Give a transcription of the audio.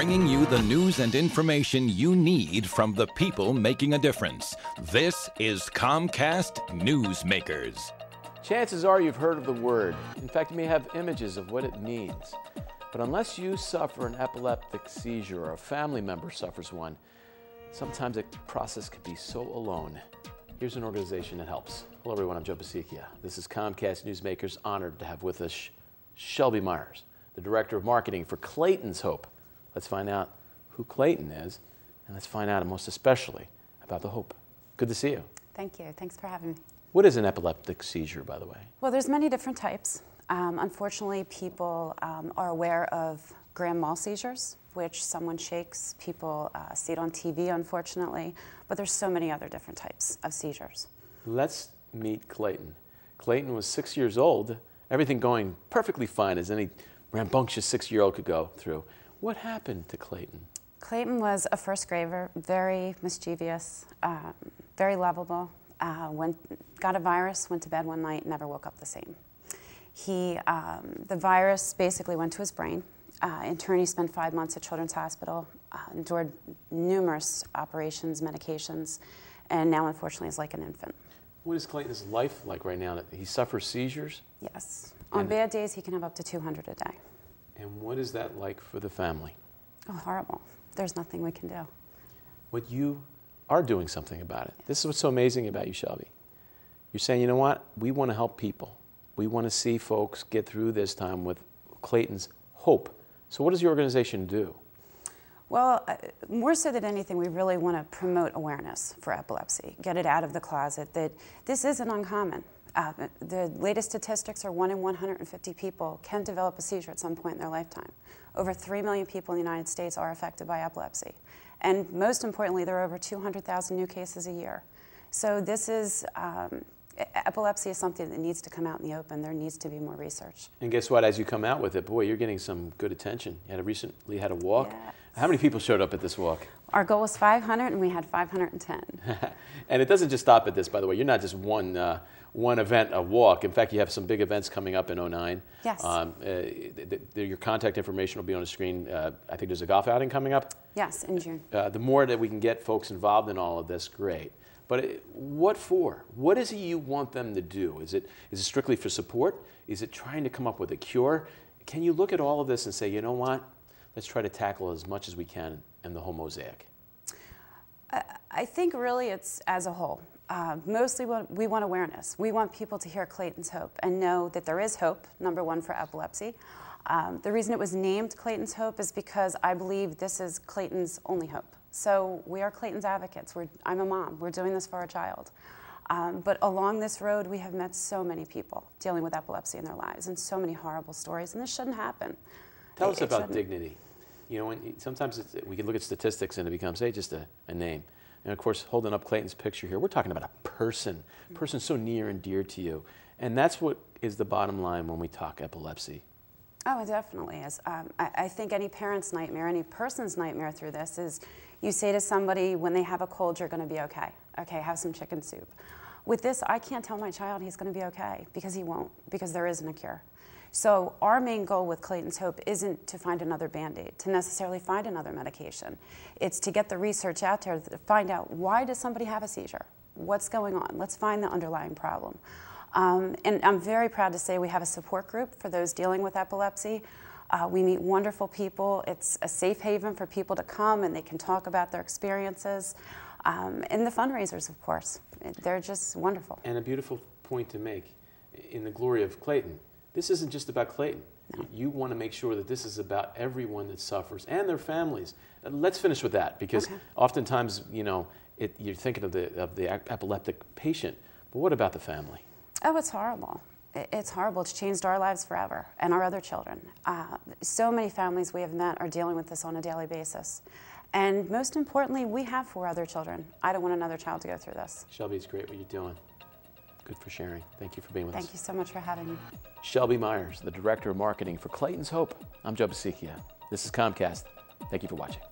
bringing you the news and information you need from the people making a difference. This is Comcast Newsmakers. Chances are you've heard of the word. In fact, you may have images of what it means. But unless you suffer an epileptic seizure or a family member suffers one, sometimes the process can be so alone. Here's an organization that helps. Hello everyone, I'm Joe Basichia. This is Comcast Newsmakers, honored to have with us Shelby Myers, the Director of Marketing for Clayton's Hope. Let's find out who Clayton is, and let's find out most especially about the hope. Good to see you. Thank you. Thanks for having me. What is an epileptic seizure, by the way? Well, there's many different types. Unfortunately, people are aware of grand mal seizures, which someone shakes. People see it on TV, unfortunately, but there's so many other different types of seizures. Let's meet Clayton. Clayton was 6 years old, everything going perfectly fine as any rambunctious 6-year-old could go through. What happened to Clayton? Clayton was a first grader, very mischievous, very lovable. Got a virus, went to bed one night, never woke up the same. The virus basically went to his brain. In turn, he spent 5 months at Children's Hospital, endured numerous operations, medications, and now unfortunately is like an infant. What is Clayton's life like right now? He suffers seizures? Yes. On bad days, he can have up to 200 a day. And what is that like for the family? Oh, horrible. There's nothing we can do. What you are doing something about it. This is what's so amazing about you, Shelby. You're saying, you know what? We want to help people. We want to see folks get through this time with Clayton's Hope. So what does your organization do? Well, more so than anything, we really want to promote awareness for epilepsy, get it out of the closet, that this isn't uncommon. The latest statistics are 1 in 150 people can develop a seizure at some point in their lifetime. Over 3 million people in the United States are affected by epilepsy. And most importantly, there are over 200,000 new cases a year. So this is, epilepsy is something that needs to come out in the open. There needs to be more research. And guess what? As you come out with it, boy, you're getting some good attention. You recently had a walk. Yes. How many people showed up at this walk? Our goal was 500, and we had 510. And it doesn't just stop at this, by the way. You're not just one event, a walk. In fact, you have some big events coming up in 2009. Yes. Your contact information will be on the screen. I think there's a golf outing coming up. Yes, in June. The more that we can get folks involved in all of this, great. But what for? What is it you want them to do? Is it strictly for support? Is it trying to come up with a cure? Can you look at all of this and say, you know what? Let's try to tackle as much as we can in the whole mosaic. I think really it's as a whole. Mostly we want awareness. We want people to hear Clayton's Hope and know that there is hope, number one, for epilepsy. The reason it was named Clayton's Hope is because I believe this is Clayton's only hope. So we are Clayton's advocates. I'm a mom. We're doing this for our child. But along this road, we have met so many people dealing with epilepsy in their lives and so many horrible stories, and this shouldn't happen. Tell us about dignity. You know, sometimes we can look at statistics and it becomes, hey, just a name. And of course, holding up Clayton's picture here, we're talking about a person so near and dear to you. And that's what is the bottom line when we talk epilepsy. Oh, it definitely is. I think any parent's nightmare, any person's nightmare through this is you say to somebody when they have a cold, you're going to be okay. Okay, have some chicken soup. With this, I can't tell my child he's going to be okay because he won't, because there isn't a cure. So our main goal with Clayton's Hope isn't to find another Band-Aid, to necessarily find another medication. It's to get the research out there to find out, why does somebody have a seizure? What's going on? Let's find the underlying problem. And I'm very proud to say we have a support group for those dealing with epilepsy. We meet wonderful people. It's a safe haven for people to come and they can talk about their experiences. And the fundraisers, of course. They're just wonderful. And a beautiful point to make in the glory of Clayton. This isn't just about Clayton. No. You want to make sure that this is about everyone that suffers and their families. Let's finish with that, because oftentimes, you know, you're thinking of the epileptic patient, but what about the family? Oh, it's horrible. It's horrible. It's changed our lives forever and our other children. So many families we have met are dealing with this on a daily basis. And most importantly, we have 4 other children. I don't want another child to go through this. Shelby, it's great what you're doing. Good for sharing. Thank you for being with us. Thank you so much for having me. Shelby Myers, the Director of Marketing for Clayton's Hope. I'm Joe Basichia. This is Comcast. Thank you for watching.